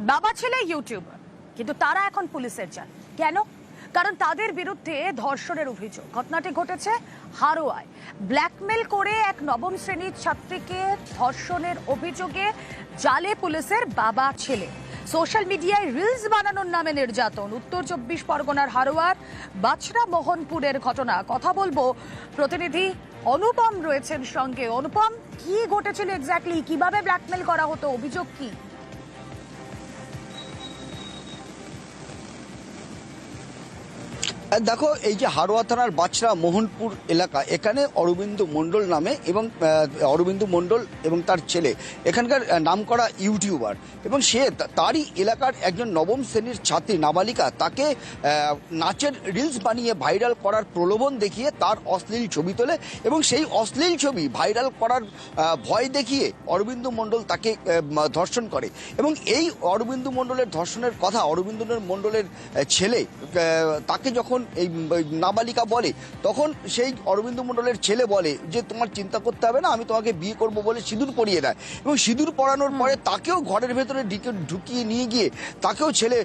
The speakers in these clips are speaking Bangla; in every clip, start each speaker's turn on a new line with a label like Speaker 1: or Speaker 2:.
Speaker 1: বাবা ছেলে ইউটিউবার, কিন্তু তারা এখন পুলিশের জাল। কেন? কারণ তাদের বিরুদ্ধে ধর্ষণের অভিযোগ। ঘটনাটি ঘটেছে হারোয়ায়। ব্ল্যাকমেল করে এক নবম শ্রেণীর ছাত্রীকে ধর্ষণের অভিযোগে জালে পুলিশের বাবা ছেলে। সোশ্যাল মিডিয়ায় রিলস বানানোর নামে নির্যাতন। উত্তর 24 পরগনার হারোয়ার বাছড়া মোহনপুরের ঘটনা। কথা বলবো, প্রতিনিধি অনুপম রয়েছেন সঙ্গে। অনুপম, কি ঘটেছিল এক্স্যাক্টলি? কিভাবে ব্ল্যাকমেল করা হতো? অভিযোগ কি?
Speaker 2: দেখো, এই যে হারোয়া থানার বাছড়া মোহনপুর এলাকা, এখানে অরবিন্দ মণ্ডল নামে এবং অরবিন্দ মণ্ডল এবং তার ছেলে এখানকার নামকরা ইউটিউবার, এবং সে তারই এলাকার একজন নবম শ্রেণীর ছাত্রী নাবালিকা, তাকে নাচের রিলস বানিয়ে ভাইরাল করার প্রলোভন দেখিয়ে তার অশ্লীল ছবি তোলে এবং সেই অশ্লীল ছবি ভাইরাল করার ভয় দেখিয়ে অরবিন্দ মণ্ডল তাকে ধর্ষণ করে। এবং এই অরবিন্দ মণ্ডলের ধর্ষণের কথা অরবিন্দ মণ্ডলের ছেলে তাকে যখন এই নাবালিকা বলে, তখন সেই অরবিন্দ মণ্ডলের ছেলে বলে যে তোমার চিন্তা করতে হবে না, আমি তোমাকে বিয়ে করব বলে সিঁদুর পরিয়ে দেয়। এবং সিঁদুর পরানোর পরে তাকেও ঘরের ভেতরে ঢুকিয়ে নিয়ে গিয়ে তাকেও ছেলে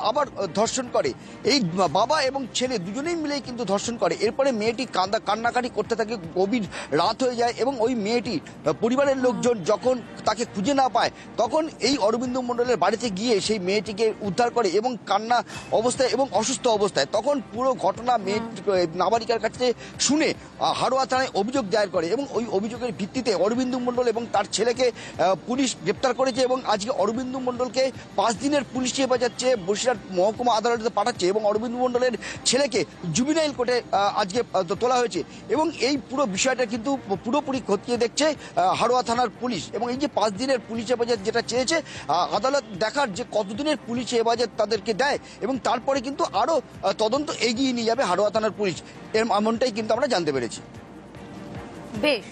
Speaker 2: আবার ধর্ষণ করে। এই বাবা এবং ছেলে দুজনেই মিলেই কিন্তু ধর্ষণ করে। এরপরে মেয়েটি কান্নাকাটি করতে থাকে, গভীর রাত হয়ে যায় এবং ওই মেয়েটি পরিবারের লোকজন যখন তাকে খুঁজে না পায়, তখন এই অরবিন্দ মণ্ডলের বাড়িতে গিয়ে সেই মেয়েটিকে উদ্ধার করে এবং কান্না অবস্থায় এবং অসুস্থ অবস্থায়। তখন পুরো ঘটনা নাবালিকার কাছে শুনে হারোয়া থানায় অভিযোগ দায়ের করে এবং ওই অভিযোগের ভিত্তিতে অরবিন্দ মণ্ডল এবং তার ছেলেকে পুলিশ গ্রেপ্তার করেছে এবং আজকে অরবিন্দ মণ্ডলকে 5 দিনের পুলিশি হেফাজত চেয়ে বসিরহাট মহকুমা আদালতে পাঠাচ্ছে এবং অরবিন্দ মণ্ডলের ছেলেকে জুবিনাইল কোর্টে আজকে তোলা হয়েছে। এবং এই পুরো বিষয়টা কিন্তু পুরোপুরি খতিয়ে দেখছে হারোয়া থানার পুলিশ। এবং এই যে 5 দিনের পুলিশ হেফাজত যেটা চেয়েছে, আদালত দেখার যে কতদিনের পুলিশ হেফাজত তাদেরকে দেয় এবং তারপরে কিন্তু আরো তদন্ত এগিয়ে নিয়ে যাবে হারোয়া থানার পুলিশ, এমনটাই কিন্তু আমরা জানতে পেরেছি।
Speaker 1: বেশ,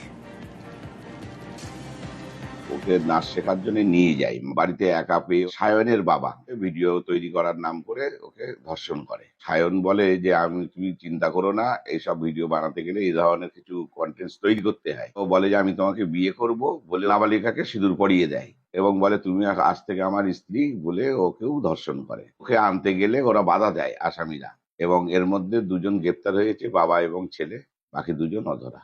Speaker 3: ওকে নাচ শেখার জন্য নিয়ে যাই, বাড়িতে একা পেয়ে সায়নের বাবা ভিডিও তৈরি করার নাম করে ওকে ধর্ষণ করে। সায়ন বলে যে তুমি চিন্তা করো না, এইসব ভিডিও বানাতে গেলে এই ধরনের কিছু কন্টেন্ট তৈরি করতে হয়। ও বলে যে আমি তোমাকে বিয়ে করব বলে নাবালিকাকে সিঁদুর পরিয়ে দেয় এবং বলে তুমি আজ থেকে আমার স্ত্রী বলে ওকেও ধর্ষণ করে। ওকে আনতে গেলে ওরা বাধা দেয় আসামিরা, এবং এর মধ্যে 2জন গ্রেপ্তার হয়েছে, বাবা এবং ছেলে, বাকি 2জন অধরা।